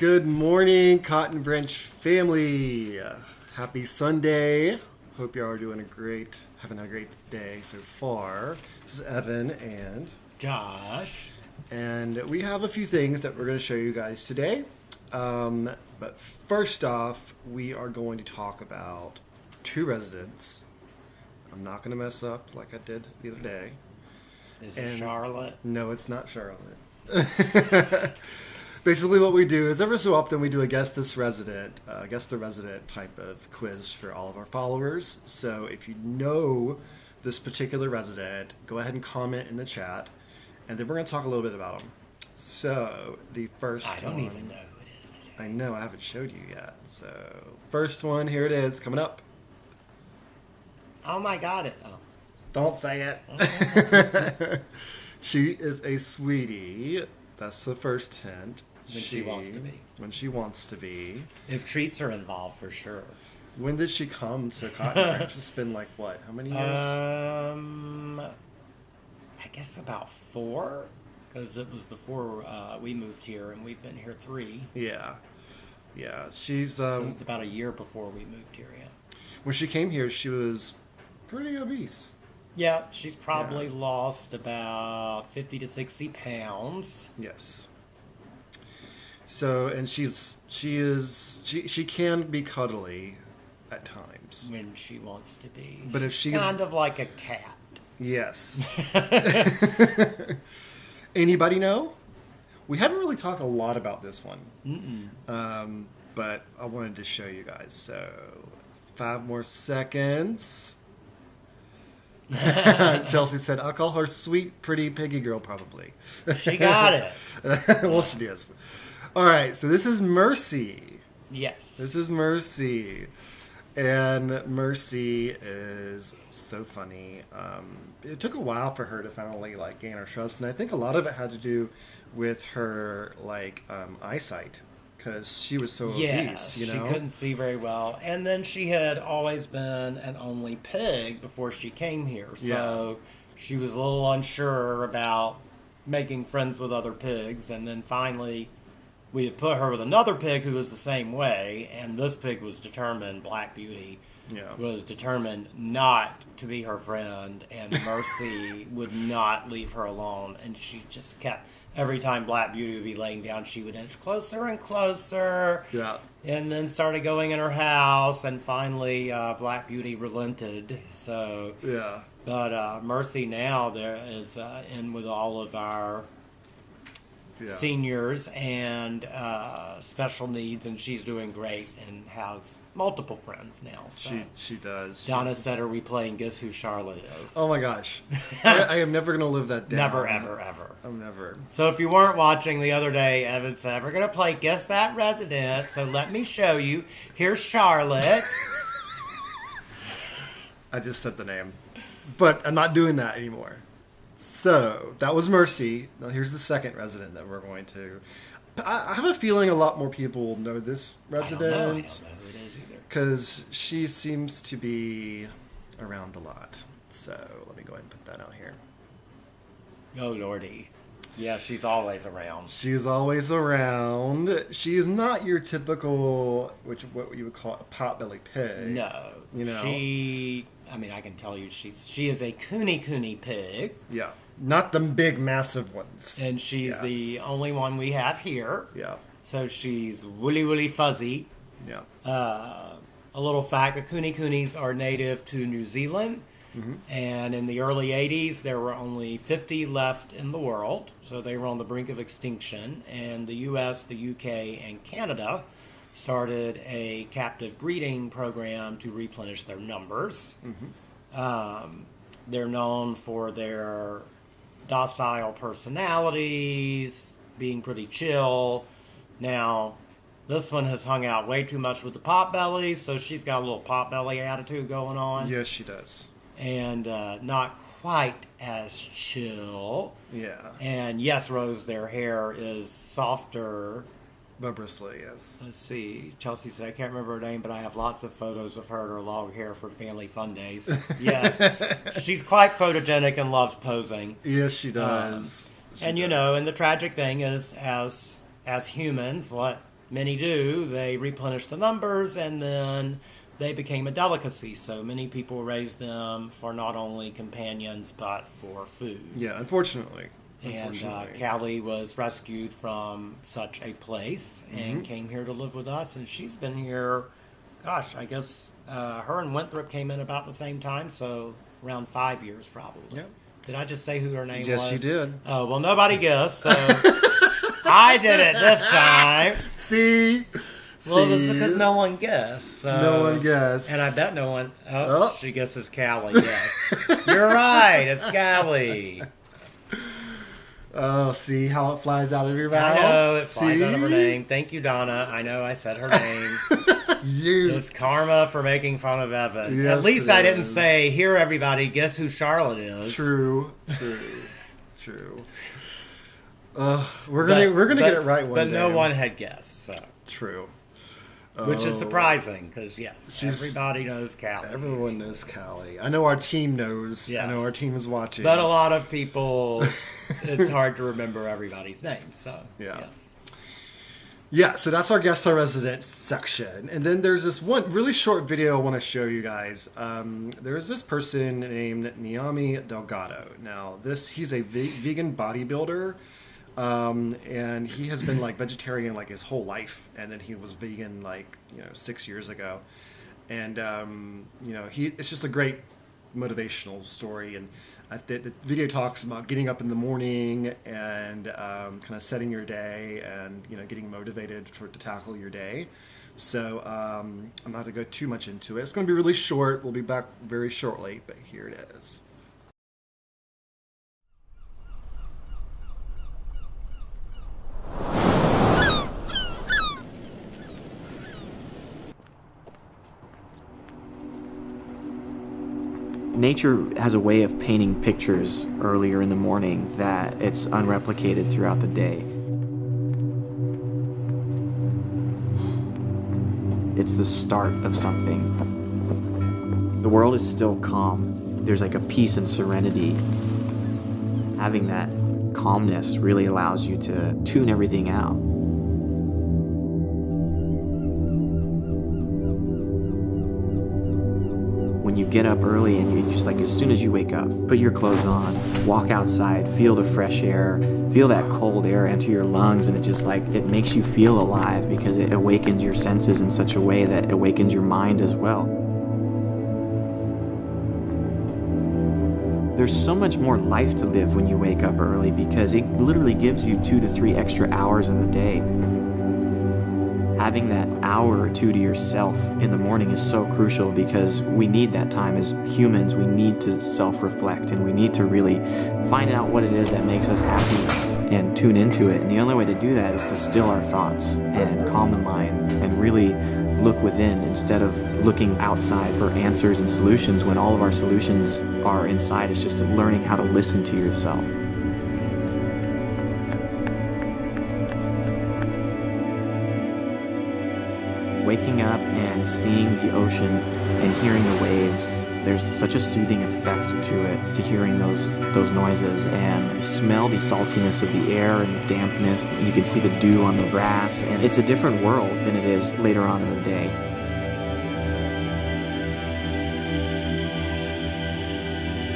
Good morning, Cotton Branch family. Happy Sunday. Hope you are having a great day so far. This is Evan and Josh. And we have a few things that we're going to show you guys today. But first off, we are going to talk about two residents. I'm not going to mess up like I did the other day. Is it Charlotte? No, it's not Charlotte. Basically what we do is every so often we do a guess the resident type of quiz for all of our followers. So if you know this particular resident, go ahead and comment in the chat, and then we're going to talk a little bit about them. So the first I don't even know who it is today. I know, I haven't showed you yet. So first one, here it is, coming up. Oh my God! Oh. Don't say it. She is a sweetie. That's the first hint. When she wants to be. When she wants to be. If treats are involved, for sure. When did she come to Cotton Branch? It's been like, what? How many years? I guess about 4. Because it was before we moved here, and we've been here 3. Yeah. Yeah. She's... so it's about a year before we moved here, yeah. When she came here, she was pretty obese. Yeah, she's probably lost about 50 to 60 pounds. Yes. So, and she can be cuddly at times. When she wants to be. But if she's... kind of like a cat. Yes. Anybody know? We haven't really talked a lot about this one. But I wanted to show you guys. So, 5 more seconds. Chelsea said, I'll call her sweet, pretty piggy girl, probably. She got it. Well, she is. All right, so this is Mercy. Yes. This is Mercy. And Mercy is so funny. It took a while for her to finally gain our trust, and I think a lot of it had to do with her eyesight. Because she was so obese, she couldn't see very well. And then she had always been an only pig before she came here. So she was a little unsure about making friends with other pigs. And then finally, we had put her with another pig who was the same way. And this pig was determined, Black Beauty, was determined not to be her friend. And Mercy would not leave her alone. And she just kept... Every time Black Beauty would be laying down, she would inch closer and closer. Yeah. And then started going in her house, and finally Black Beauty relented. So, yeah. But Mercy now there is in with all of our seniors and special needs, and she's doing great and has multiple friends now. So. She does. Donna said, "Are we playing Guess Who Charlotte Is?" Oh my gosh, I am never going to live that down. Never, ever, ever. I'm never. So if you weren't watching the other day, Evan said, "We're going to play Guess That Resident." So let me show you. Here's Charlotte. I just said the name, but I'm not doing that anymore. So, that was Mercy. Now, here's the second resident that we're going to... I have a feeling a lot more people know this resident. I don't know who it is either. Because she seems to be around a lot. So, let me go ahead and put that out here. Oh, Lordy. Yeah, she's always around. She's always around. She is not your typical, what you would call a potbelly pig. No. You know? I can tell you she is a cooney pig. Yeah. Not the big, massive ones. And she's the only one we have here. Yeah. So she's woolly fuzzy. Yeah. A little fact, the coonies are native to New Zealand. Mm-hmm. And in the early 80s, there were only 50 left in the world. So they were on the brink of extinction. And the U.S., the UK, and Canada started a captive breeding program to replenish their numbers. Mm-hmm. They're known for their docile personalities, being pretty chill. Now, this one has hung out way too much with the potbelly, so she's got a little potbelly attitude going on. Yes, she does. And not quite as chill. Yeah. And yes, Rose, their hair is softer. But bristly, yes. Let's see. Chelsea said, I can't remember her name, but I have lots of photos of her and her long hair for family fun days. Yes. She's quite photogenic and loves posing. Yes, she does. And, you know, and the tragic thing is, as humans, what many do, they replenish the numbers, and then they became a delicacy. So many people raise them for not only companions but for food. Yeah, unfortunately. And Callie was rescued from such a place and came here to live with us. And she's been here, gosh, I guess her and Winthrop came in about the same time, so around 5 years probably. Yep. Did I just say who her name was? Yes, you did. Oh, well, nobody guessed, so I did it this time. See? Well, it was because no one guessed. So. No one guessed. And I bet no one... Oh, she guesses Callie, yes. You're right, it's Callie. Oh, see how it flies out of your mouth? I know, it flies out of her name. Thank you, Donna. I know I said her name. It was karma for making fun of Evan. Yes, at least I didn't say, here, everybody, guess who Charlotte is. True. We're gonna get it right one day. But no one had guessed, so. True. Which is surprising, because, yes, everybody knows Callie. Everyone knows Callie. I know our team knows. Yes. I know our team is watching. But a lot of people, it's hard to remember everybody's name, so, yeah. Yes. Yeah, so that's our guest our resident section. And then there's this one really short video I want to show you guys. There is this person named Niami Delgado. Now, he's a vegan bodybuilder. And he has been like vegetarian like his whole life, and then he was vegan 6 years ago, and it's just a great motivational story. And the video talks about getting up in the morning and kind of setting your day and getting motivated to tackle your day. So I'm not going to go too much into it. It's going to be really short. We'll be back very shortly, but here it is. Nature has a way of painting pictures earlier in the morning that it's unreplicated throughout the day. It's the start of something. The world is still calm. There's like a peace and serenity. Having that calmness really allows you to tune everything out. When you get up early and you just as soon as you wake up, put your clothes on, walk outside, feel the fresh air, feel that cold air enter your lungs, and it makes you feel alive because it awakens your senses in such a way that awakens your mind as well. There's so much more life to live when you wake up early because it literally gives you 2 to 3 extra hours in the day. Having that hour or two to yourself in the morning is so crucial because we need that time as humans. We need to self-reflect and we need to really find out what it is that makes us happy and tune into it. And the only way to do that is to still our thoughts and calm the mind and really look within instead of looking outside for answers and solutions when all of our solutions are inside. It's just learning how to listen to yourself. Waking up and seeing the ocean and hearing the waves, there's such a soothing effect to it, to hearing those noises, and you smell the saltiness of the air and the dampness. You can see the dew on the grass, and it's a different world than it is later on in the day.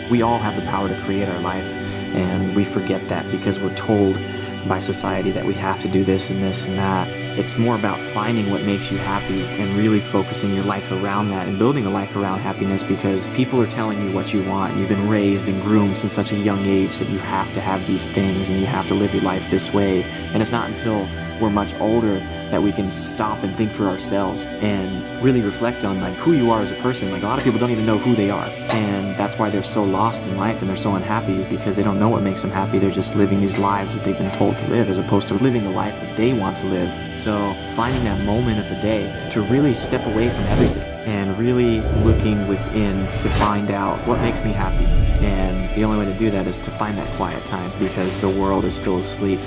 We all have the power to create our life, and we forget that because we're told by society that we have to do this and this and that. It's more about finding what makes you happy and really focusing your life around that and building a life around happiness because people are telling you what you want. You've been raised and groomed since such a young age that you have to have these things and you have to live your life this way. And it's not until we're much older that we can stop and think for ourselves and really reflect on who you are as a person. A lot of people don't even know who they are. And that's why they're so lost in life and they're so unhappy because they don't know what makes them happy. They're just living these lives that they've been told to live as opposed to living the life that they want to live. So finding that moment of the day to really step away from everything and really looking within to find out what makes me happy. And the only way to do that is to find that quiet time because the world is still asleep.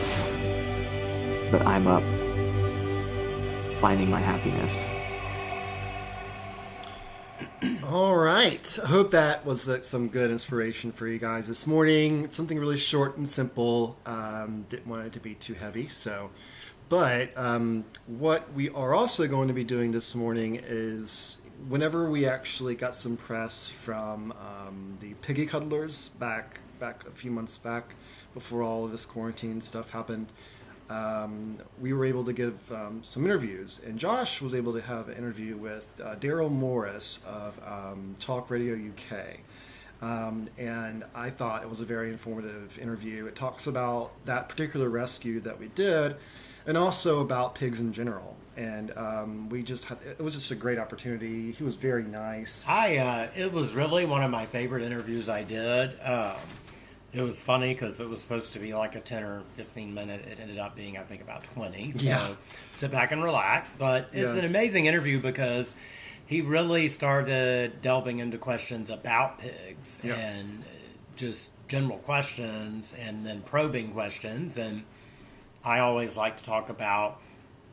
But I'm up, finding my happiness. All right. I hope that was some good inspiration for you guys this morning. Something really short and simple. Didn't want it to be too heavy. So But what we are also going to be doing this morning is whenever we actually got some press from the piggy cuddlers back a few months back before all of this quarantine stuff happened, we were able to give some interviews, and Josh was able to have an interview with Daryl Morris of Talk Radio UK. And I thought it was a very informative interview. It talks about that particular rescue that we did, and also about pigs in general. And it was just a great opportunity. He was very nice. It was really one of my favorite interviews I did. It was funny because it was supposed to be like a 10 or 15 minute. It ended up being, I think, about 20. So Yeah. sit back and relax. But it's an amazing interview because he really started delving into questions about pigs and just general questions and then probing questions. And I always like to talk about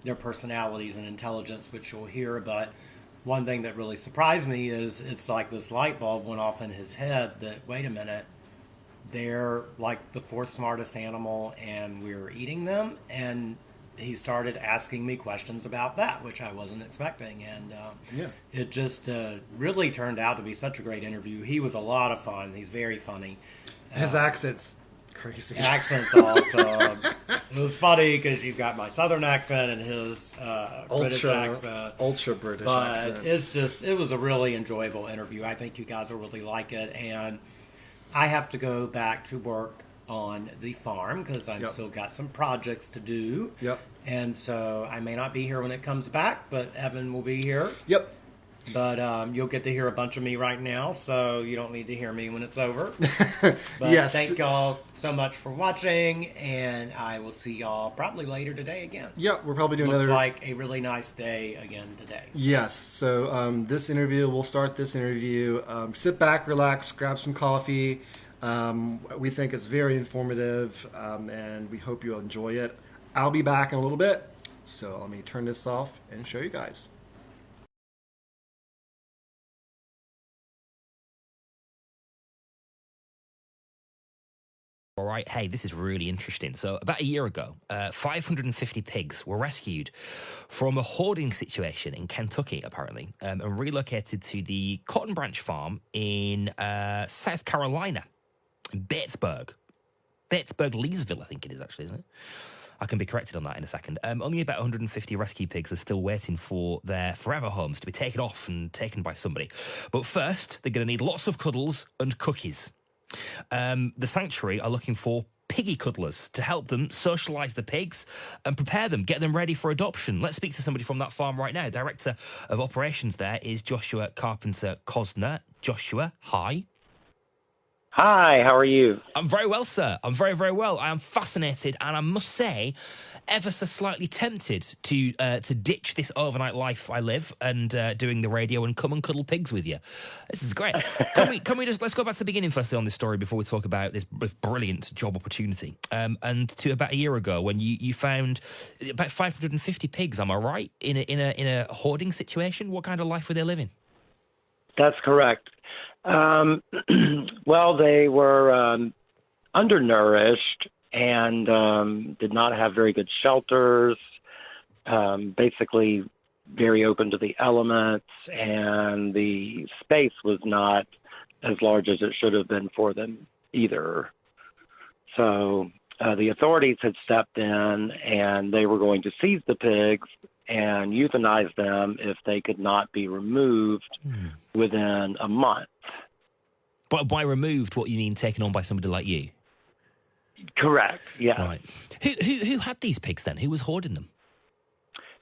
their personalities and intelligence, which you'll hear. But one thing that really surprised me is it's like this light bulb went off in his head that, wait a minute, they're like the fourth smartest animal and we're eating them. And he started asking me questions about that, which I wasn't expecting. And it just really turned out to be such a great interview. He was a lot of fun. He's very funny. His accent's crazy. Accent's awesome. It was funny because you've got my southern accent and his British accent. Ultra British but accent. it was a really enjoyable interview. I think you guys will really like it. And I have to go back to work on the farm because I've still got some projects to do. Yep. And so I may not be here when it comes back, but Evan will be here. Yep. But you'll get to hear a bunch of me right now, so you don't need to hear me when it's over. But Yes. thank y'all so much for watching, and I will see y'all probably later today again. Yeah, we're probably doing Looks another. like a really nice day again today. Yes. So we'll start this interview. Sit back, relax, grab some coffee. We think it's very informative, and we hope you'll enjoy it. I'll be back in a little bit, so let me turn this off and show you guys. All right, hey, this is really interesting. So about a year ago, 550 pigs were rescued from a hoarding situation in Kentucky, apparently, and relocated to the Cotton Branch Farm in South Carolina, in Batesburg, Leesville, I think it is actually, isn't it? I can be corrected on that in a second. Only about 150 rescue pigs are still waiting for their forever homes to be taken off and taken by somebody. But first, they're going to need lots of cuddles and cookies. The sanctuary are looking for piggy cuddlers to help them socialise the pigs and prepare them, get them ready for adoption. Let's speak to somebody from that farm right now. Director of Operations there is Joshua Carpenter-Cosner. Joshua, hi. Hi, how are you? I'm very well, sir. I'm very, very well. I am fascinated, and I must say, ever so slightly tempted to ditch this overnight life I live and doing the radio and come and cuddle pigs with you. This is great. Can we just let's go back to the beginning firstly on this story before we talk about this brilliant job opportunity. And to about a year ago when you found about 550 pigs. Am I right? In a hoarding situation. What kind of life were they living? That's correct. Well, they were undernourished and did not have very good shelters, basically very open to the elements, and the space was not as large as it should have been for them either. So the authorities had stepped in, and they were going to seize the pigs and euthanize them if they could not be removed within a month. But by removed, what you mean taken on by somebody like you? Correct, yeah. Right. Who had these pigs then? Who was hoarding them?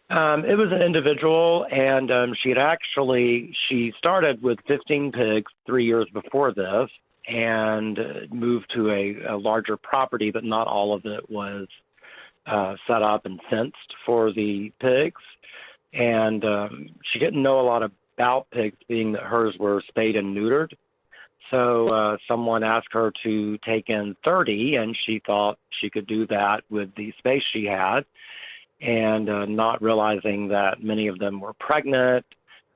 It was an individual, and she started with 15 pigs 3 years before this and moved to a larger property, but not all of it was set up and fenced for the pigs. And she didn't know a lot about pigs, being that hers were spayed and neutered. So someone asked her to take in 30, and she thought she could do that with the space she had, and not realizing that many of them were pregnant.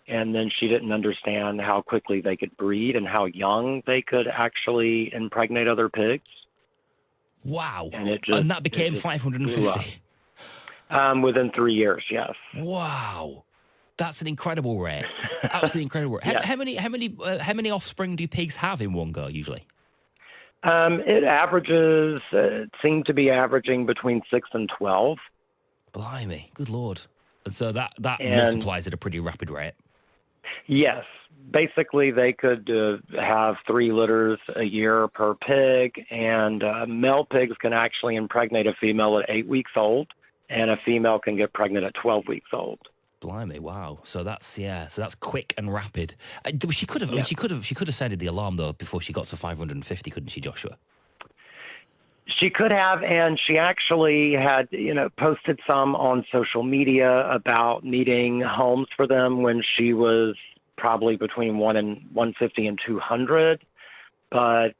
And then she didn't understand how quickly they could breed and how young they could actually impregnate other pigs. Wow. And that became 550. Within 3 years, yes. Wow, that's an incredible rate. Absolutely incredible rate. Yes. How many offspring do pigs have in one go usually? It averages, it seemed to be averaging between 6 and 12. Blimey, good lord! And so that And multiplies at a pretty rapid rate. yes, basically they could have 3 litters a year per pig, and male pigs can actually impregnate a female at 8 weeks old, and a female can get pregnant at 12 weeks old. Blimey, wow! So that's quick and rapid. She could have, I mean, she could have sounded the alarm though before she got to 550, couldn't she, Joshua? She could have, and she actually had, posted some on social media about needing homes for them when she was probably between 150 and 200. But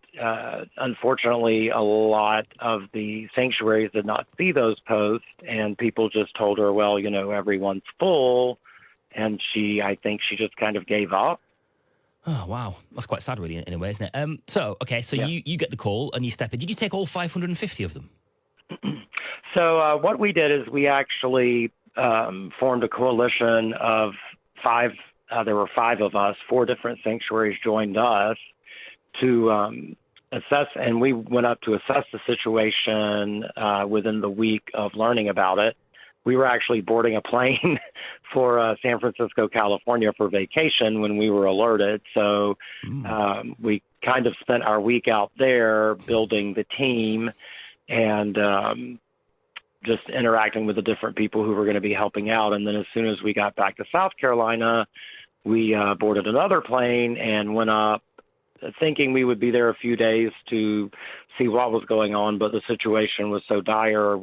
unfortunately, a lot of the sanctuaries did not see those posts, and people just told her, well, everyone's full, and I think she just kind of gave up. Oh, wow. That's quite sad, really, in a way, isn't it? So Yeah. you get the call and you step in. Did you take all 550 of them? So what we did is we actually formed a coalition of 5. There were 5 of us. 4 different sanctuaries joined us to assess, and we went up to assess the situation within the week of learning about it. We were actually boarding a plane for San Francisco, California for vacation when we were alerted. So we kind of spent our week out there building the team and just interacting with the different people who were going to be helping out. And then as soon as we got back to South Carolina, we boarded another plane and went up thinking we would be there a few days to see what was going on, but the situation was so dire.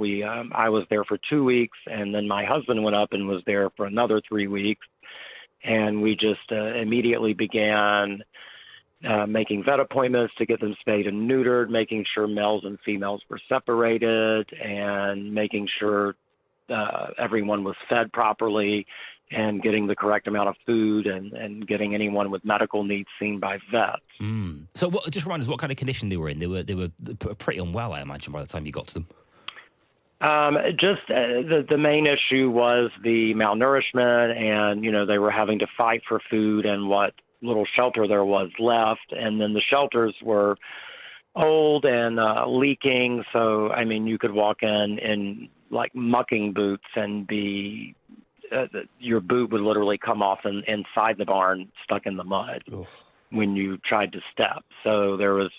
I was there for 2 weeks, and then my husband went up and was there for another 3 weeks, and we just immediately began making vet appointments to get them spayed and neutered, making sure males and females were separated, and making sure everyone was fed properly, and getting the correct amount of food and getting anyone with medical needs seen by vets. So just remind us what kind of condition they were in. They were pretty unwell, I imagine, by the time you got to them. The main issue was the malnourishment, and, they were having to fight for food and what little shelter there was left. And then the shelters were old and leaking. So, I mean, you could walk in like mucking boots and be your boot would literally come off inside the barn, stuck in the mud when you tried to step. So there was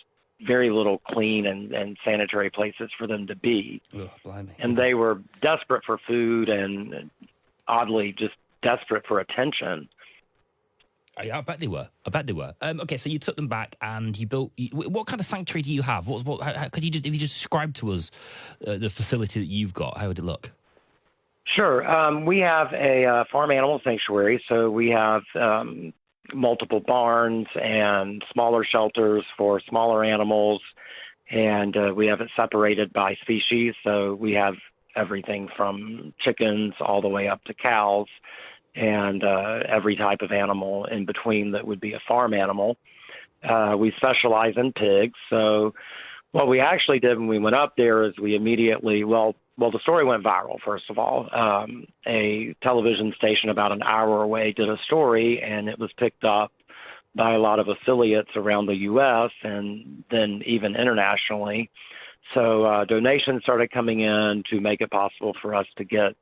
very little clean and sanitary places for them to be. Blimey. And they were desperate for food and oddly just desperate for attention. I bet they were. Okay, so you took them back and you built. What kind of sanctuary do you have? How could you if you just describe to us the facility that you've got? How would it look? Sure. We have a farm animal sanctuary, so we have multiple barns and smaller shelters for smaller animals, and we have it separated by species. So we have everything from chickens all the way up to cows, and every type of animal in between that would be a farm animal. We specialize in pigs. So what we actually did when we went up there is we immediately, the story went viral, first of all. A television station about an hour away did a story, and it was picked up by a lot of affiliates around the U.S. and then even internationally. So donations started coming in to make it possible for us to get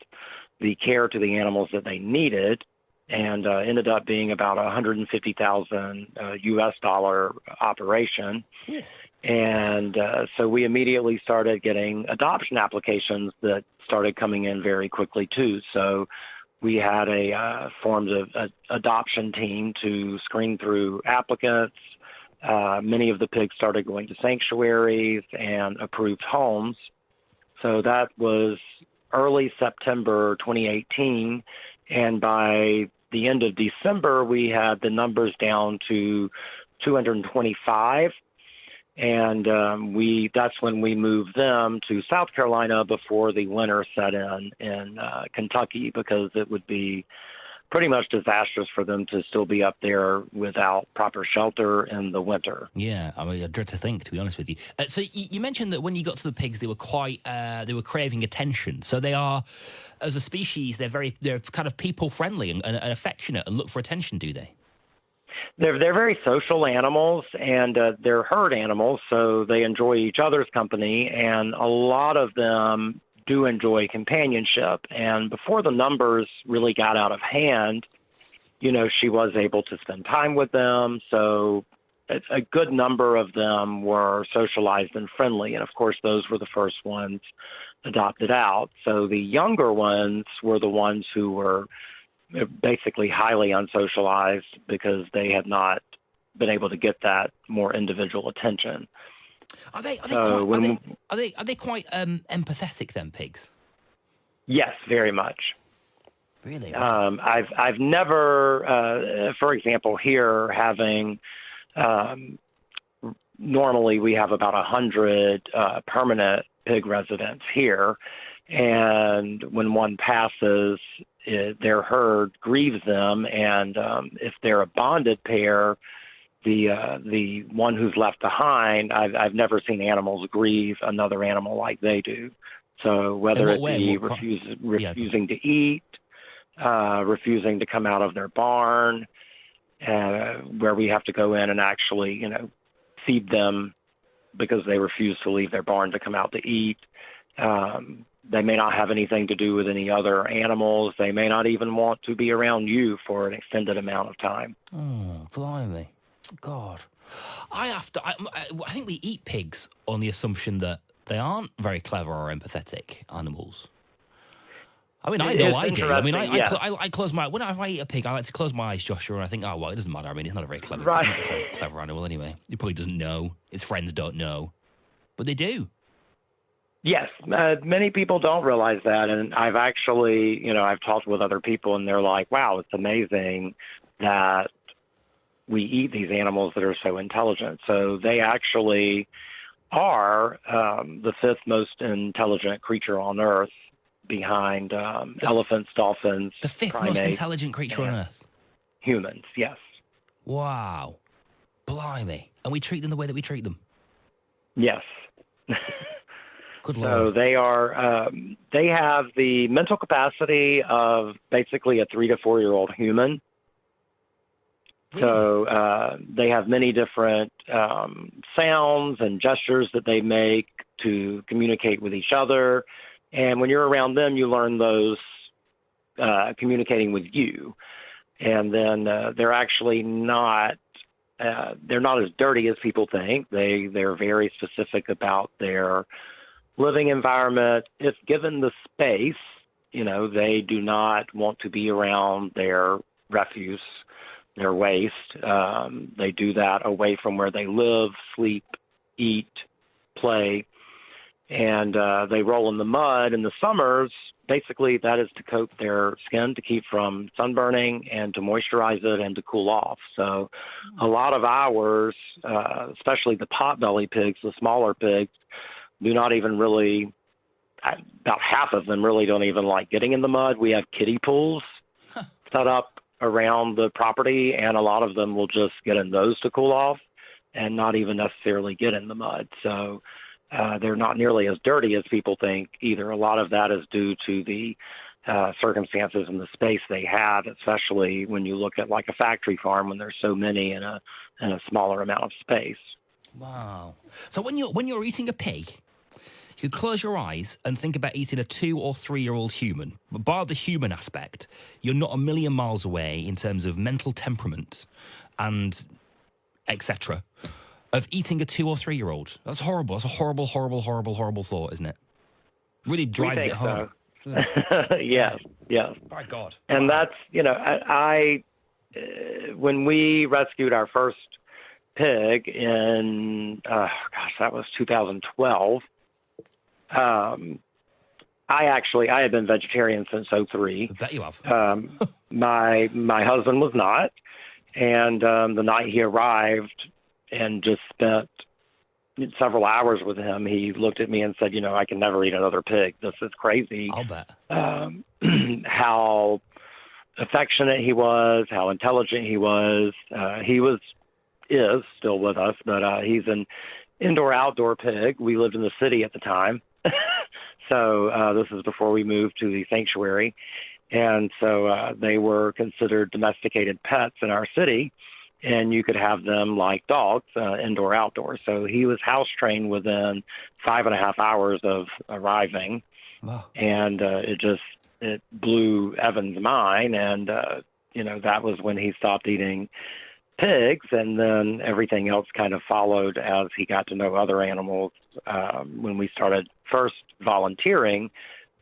the care to the animals that they needed, and ended up being about $150,000 U.S. dollar operation. And so we immediately started getting adoption applications that started coming in very quickly, too. So we had formed an adoption team to screen through applicants. Many of the pigs started going to sanctuaries and approved homes. So that was early September 2018. And by the end of December, we had the numbers down to 225. And that's when we moved them to South Carolina before the winter set in Kentucky, because it would be pretty much disastrous for them to still be up there without proper shelter in the winter. Yeah, I mean, I dread to think, to be honest with you. So you mentioned that when you got to the pigs, they were they were craving attention. So they are, as a species, they're kind of people friendly and affectionate and look for attention, do they? They're very social animals, and they're herd animals, so they enjoy each other's company, and a lot of them do enjoy companionship. And before the numbers really got out of hand, she was able to spend time with them. So a good number of them were socialized and friendly. And of course, those were the first ones adopted out. So the younger ones were the ones who were basically highly unsocialized because they had not been able to get that more individual attention. Are they quite empathetic then, pigs? Yes, very much. Really? I've never, for example, here having normally we have about 100 permanent pig residents here, and when one passes, their herd grieves them, and if they're a bonded pair, the one who's left behind, I've never seen animals grieve another animal like they do. So whether it be refusing to eat, refusing to come out of their barn, where we have to go in and actually, feed them because they refuse to leave their barn to come out to eat. They may not have anything to do with any other animals. They may not even want to be around you for an extended amount of time. Oh, blimey. God. I think we eat pigs on the assumption that they aren't very clever or empathetic animals. I mean, I know I do. I mean, I close my... When I eat a pig, I like to close my eyes, Joshua, and I think, oh, well, it doesn't matter. I mean, it's not a very clever, clever animal anyway. He probably doesn't know. His friends don't know. But they do. Yes, many people don't realize that, and I've actually, I've talked with other people, and they're like, wow, it's amazing that we eat these animals that are so intelligent. So they actually are the fifth most intelligent creature on Earth, behind elephants, dolphins, the fifth primates, most intelligent creature on Earth? Humans, yes. Wow. Blimey. And we treat them the way that we treat them? Yes. Good So Lord. they are, they have the mental capacity of basically a 3 to 4 year old human. Really? So they have many different sounds and gestures that they make to communicate with each other. And when you're around them, you learn those communicating with you. And then they're actually not, they're not as dirty as people think. They're very specific about their living environment. If given the space, they do not want to be around their refuse, their waste. They do that away from where they live, sleep, eat, play. And they roll in the mud in the summers. Basically, that is to coat their skin to keep from sunburning and to moisturize it and to cool off. So a lot of ours, especially the potbelly pigs, the smaller pigs, do not even really, about half of them really don't even like getting in the mud. We have kiddie pools set up around the property, and a lot of them will just get in those to cool off and not even necessarily get in the mud. So they're not nearly as dirty as people think either. A lot of that is due to the circumstances and the space they have, especially when you look at like a factory farm when there's so many in a smaller amount of space. Wow. So when you're eating a pig, you could close your eyes and think about eating a 2 or 3 year old human. But bar the human aspect, you're not a million miles away in terms of mental temperament and etc. of eating a 2 or 3 year old. That's horrible. That's a horrible, horrible, horrible, horrible thought, isn't it? Really drives it home. So. Yes. By God. And wow. that's, I when we rescued our first pig in, that was 2012. I had been vegetarian since 2003. I bet you have. My husband was not. And the night he arrived and just spent several hours with him, he looked at me and said, I can never eat another pig. This is crazy. I'll bet. How affectionate he was, how intelligent he was. Is still with us, but he's an indoor-outdoor pig. We lived in the city at the time. So this is before we moved to the sanctuary. And so they were considered domesticated pets in our city, and you could have them like dogs, indoor-outdoor. So he was house-trained within 5.5 hours of arriving. Wow. And it blew Evan's mind, and, that was when he stopped eating pigs, and then everything else kind of followed as he got to know other animals. When we started first volunteering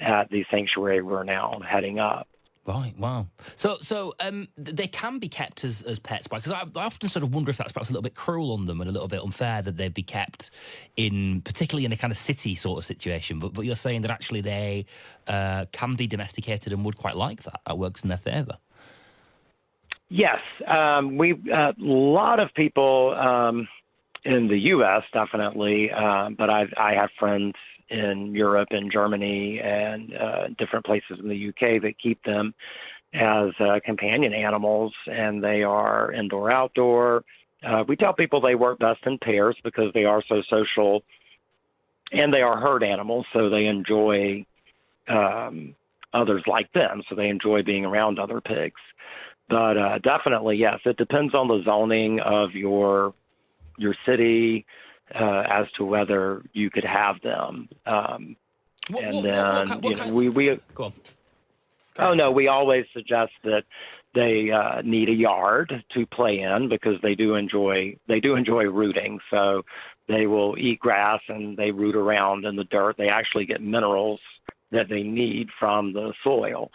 at the sanctuary we're now heading up. Right, wow. So they can be kept as pets, because I often sort of wonder if that's perhaps a little bit cruel on them and a little bit unfair that they'd be kept particularly in a kind of city sort of situation. But you're saying that actually they can be domesticated and would quite like that. That works in their favour. Yes, a lot of people in the U.S. definitely, but I have friends in Europe and Germany and different places in the U.K. that keep them as companion animals, and they are indoor-outdoor. We tell people they work best in pairs because they are so social, and they are herd animals, so they enjoy others like them, so they enjoy being around other pigs. But definitely, yes, it depends on the zoning of your city as to whether you could have them. Go on. Oh no, we always suggest that they need a yard to play in because they do enjoy rooting. So they will eat grass and they root around in the dirt. They actually get minerals that they need from the soil.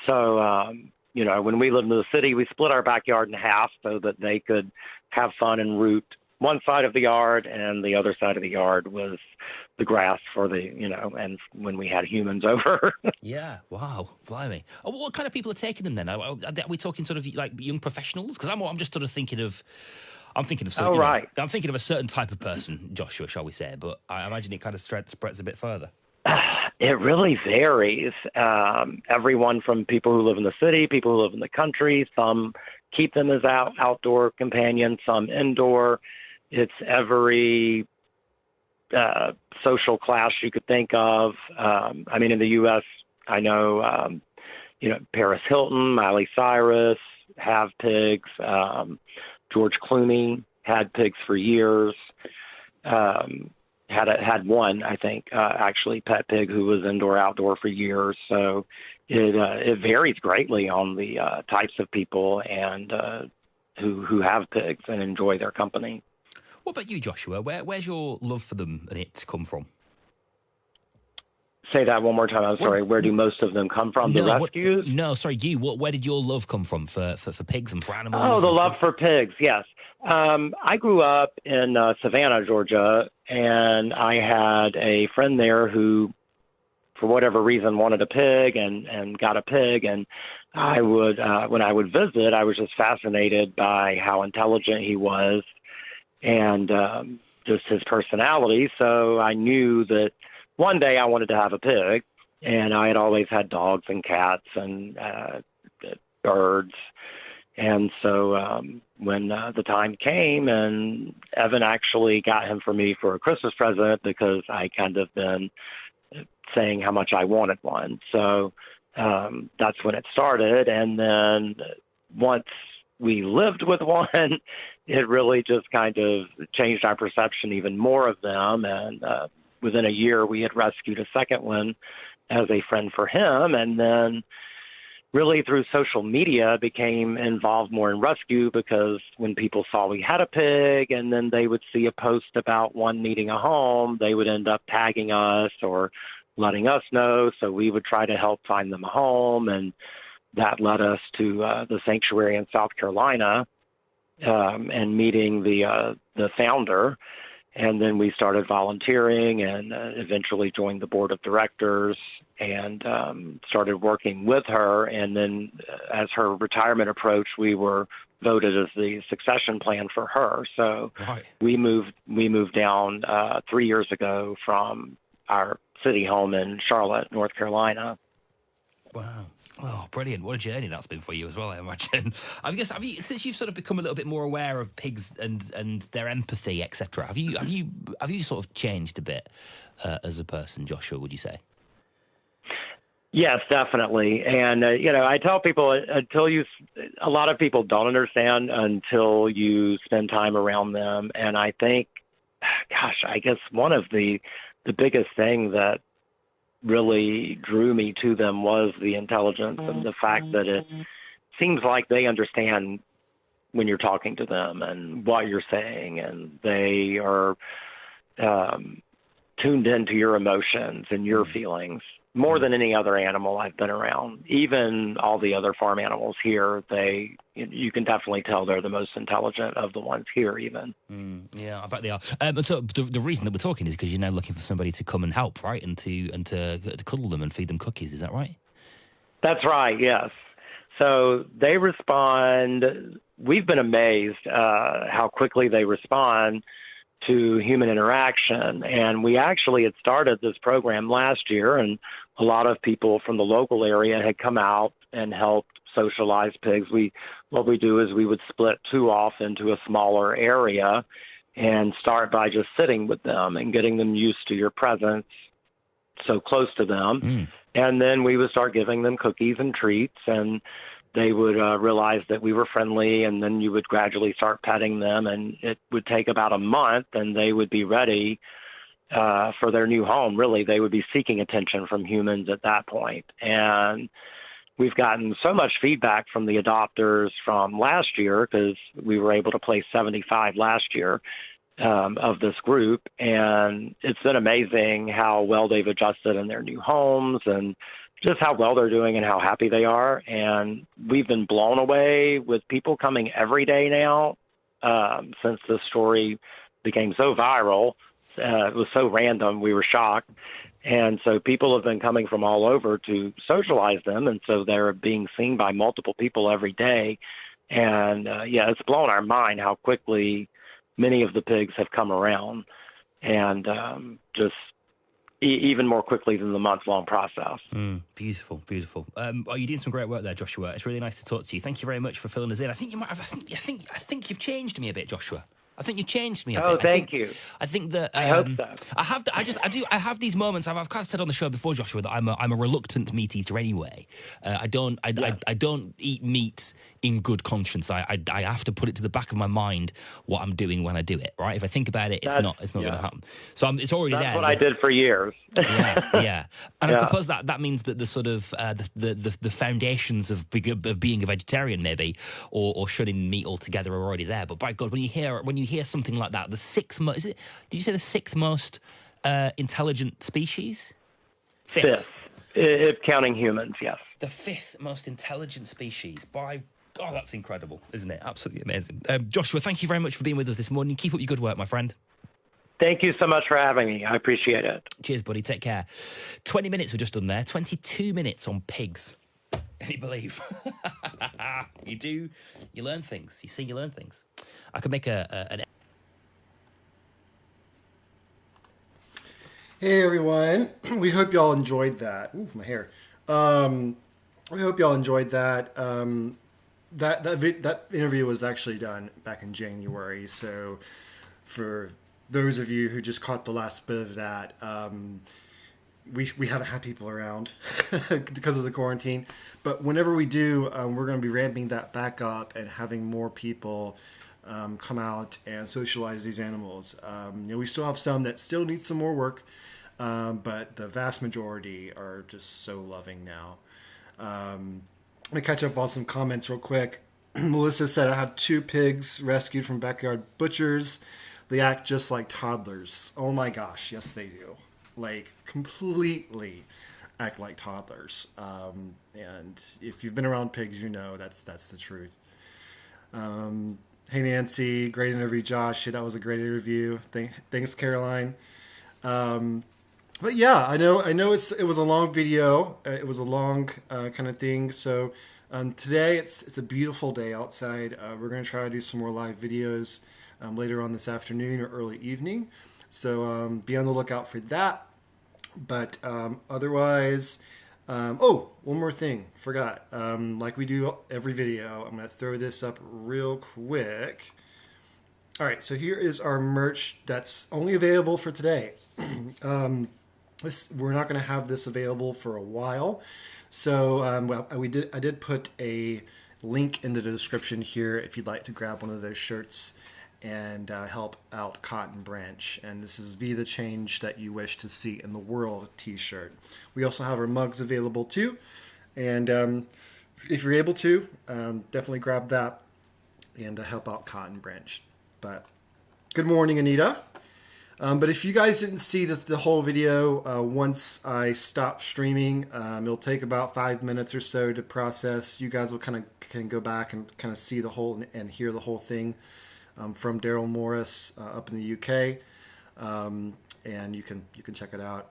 So when we lived in the city, we split our backyard in half so that they could have fun and root one side of the yard, and the other side of the yard was the grass for and when we had humans over. Yeah, wow, blimey. What kind of people are taking them then? Are we talking sort of like young professionals? Because I'm just sort of thinking of. I'm thinking of. Right. I'm thinking of a certain type of person, Joshua, shall we say? But I imagine it kind of spreads a bit further. It really varies. Everyone from people who live in the city, people who live in the country. Some keep them as outdoor companions, some indoor. It's every social class you could think of. In the U.S., I know, Paris Hilton, Miley Cyrus have pigs. George Clooney had pigs for years. Had one, I think, actually pet pig who was indoor-outdoor for years. So it varies greatly on the types of people and who have pigs and enjoy their company. What about you, Joshua? Where's your love for them and it come from? Say that one more time. I'm sorry. Where do most of them come from? The rescues? You. Where did your love come from for pigs and for animals? Oh, the love for pigs, yes. I grew up in Savannah, Georgia, and I had a friend there who, for whatever reason, wanted a pig and got a pig. And I would, when I would visit, I was just fascinated by how intelligent he was and just his personality. So I knew that one day I wanted to have a pig, and I had always had dogs and cats and birds. And so when the time came, and Evan actually got him for me for a Christmas present because I kind of been saying how much I wanted one. So that's when it started. And then once we lived with one, it really just kind of changed our perception even more of them. And within a year, we had rescued a second one as a friend for him. And then really through social media became involved more in rescue because when people saw we had a pig and then they would see a post about one needing a home, they would end up tagging us or letting us know. So we would try to help find them a home. And that led us to the sanctuary in South Carolina and meeting the founder. And then we started volunteering and eventually joined the board of directors and started working with her. And then as her retirement approached, we were voted as the succession plan for her. So right. we moved down 3 years ago from our city home in Charlotte, North Carolina. Wow. Oh, brilliant! What a journey that's been for you as well, I imagine. I guess since you've sort of become a little bit more aware of pigs and their empathy, etc. Have you sort of changed a bit as a person, Joshua? Would you say? Yes, definitely. And, I tell people a lot of people don't understand until you spend time around them. And I think, gosh, I guess one of the biggest thing that really drew me to them was the intelligence and the fact that it seems like they understand when you're talking to them and what you're saying, and they are tuned into your emotions and your feelings more than any other animal I've been around. Even all the other farm animals here, you can definitely tell they're the most intelligent of the ones here even. Yeah, I bet they are. And so the reason that we're talking is because you're now looking for somebody to come and help, right? And to cuddle them and feed them cookies. Is that right? That's right, yes. So they respond. We've been amazed how quickly they respond to human interaction. And we actually had started this program last year, and a lot of people from the local area had come out and helped socialize pigs. What we do is we would split two off into a smaller area and start by just sitting with them and getting them used to your presence so close to them. And then we would start giving them cookies and treats, and they would realize that we were friendly, and then you would gradually start petting them, and it would take about a month, and they would be ready for their new home. Really, they would be seeking attention from humans at that point. And we've gotten so much feedback from the adopters from last year, because we were able to place 75 last year of this group, and it's been amazing how well they've adjusted in their new homes and just how well they're doing and how happy they are. And we've been blown away with people coming every day now since this story became so viral. It was so random, we were shocked. And so people have been coming from all over to socialize them, and so they're being seen by multiple people every day. And, it's blown our mind how quickly many of the pigs have come around, and just even more quickly than the month-long process. Beautiful, beautiful. You're doing some great work there, Joshua. It's really nice to talk to you. Thank you very much for filling us in. I think you might have. I think you've changed me a bit, Joshua. I think you've changed me a bit. Oh, thank you. I think that I hope so. I have these moments. I've kind of said on the show before, Joshua, that I'm a reluctant meat eater anyway. I don't eat meat in good conscience. I have to put it to the back of my mind what I'm doing when I do it. Right? If I think about it, it's not going to happen. So it's already there. That's what I did for years. yeah. And I suppose that means that the sort of the foundations of being a vegetarian, maybe, or shunning meat altogether, are already there. But by God, when you hear something like that, the sixth most, did you say the sixth most intelligent species? Fifth. If counting humans, yes. The fifth most intelligent species. By God, that's incredible, isn't it? Absolutely amazing. Joshua, thank you very much for being with us this morning. Keep up your good work, my friend. Thank you so much for having me. I appreciate it. Cheers, buddy. Take care. 20 minutes we've just done there. 22 minutes on pigs. Can you believe? You do. You learn things. You see, you learn things. I could make an... Hey everyone, we hope y'all enjoyed that. Ooh, my hair. We hope y'all enjoyed that. That interview was actually done back in January. So for those of you who just caught the last bit of that, we haven't had people around because of the quarantine. But whenever we do, we're going to be ramping that back up and having more people come out and socialize these animals. We still have some that still need some more work, but the vast majority are just so loving now. I'm going to catch up on some comments real quick. Melissa said, I have 2 pigs rescued from backyard butchers. They act just like toddlers. Oh my gosh, yes they do. Like, completely act like toddlers. And if you've been around pigs, you know that's the truth. Hey Nancy, great interview, Josh. Yeah, that was a great interview. Thanks, Caroline. But yeah, I know it was a long video. It was a long kind of thing. So today it's a beautiful day outside. We're going to try to do some more live videos later on this afternoon or early evening. So be on the lookout for that. But otherwise, One more thing. Forgot. Like we do every video, I'm going to throw this up real quick. All right, so here is our merch that's only available for today. We're not going to have this available for a while. So I did put a link in the description here if you'd like to grab one of those shirts and help out Cotton Branch. And this is Be the Change That You Wish to See in the World t-shirt. We also have our mugs available too. And if you're able to, definitely grab that and help out Cotton Branch. But good morning, Anita. But if you guys didn't see the whole video, once I stop streaming, it'll take about 5 minutes or so to process. You guys will can go back and kind of see the whole and hear the whole thing from Daryl Morris up in the UK, and you can check it out.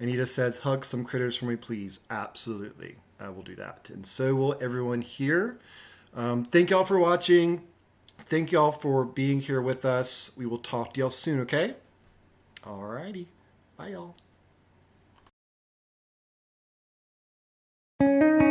Anita says, "Hug some critters for me, please." Absolutely, I will do that, and so will everyone here. Thank y'all for watching. Thank y'all for being here with us. We will talk to y'all soon, okay? Alrighty. Bye, y'all.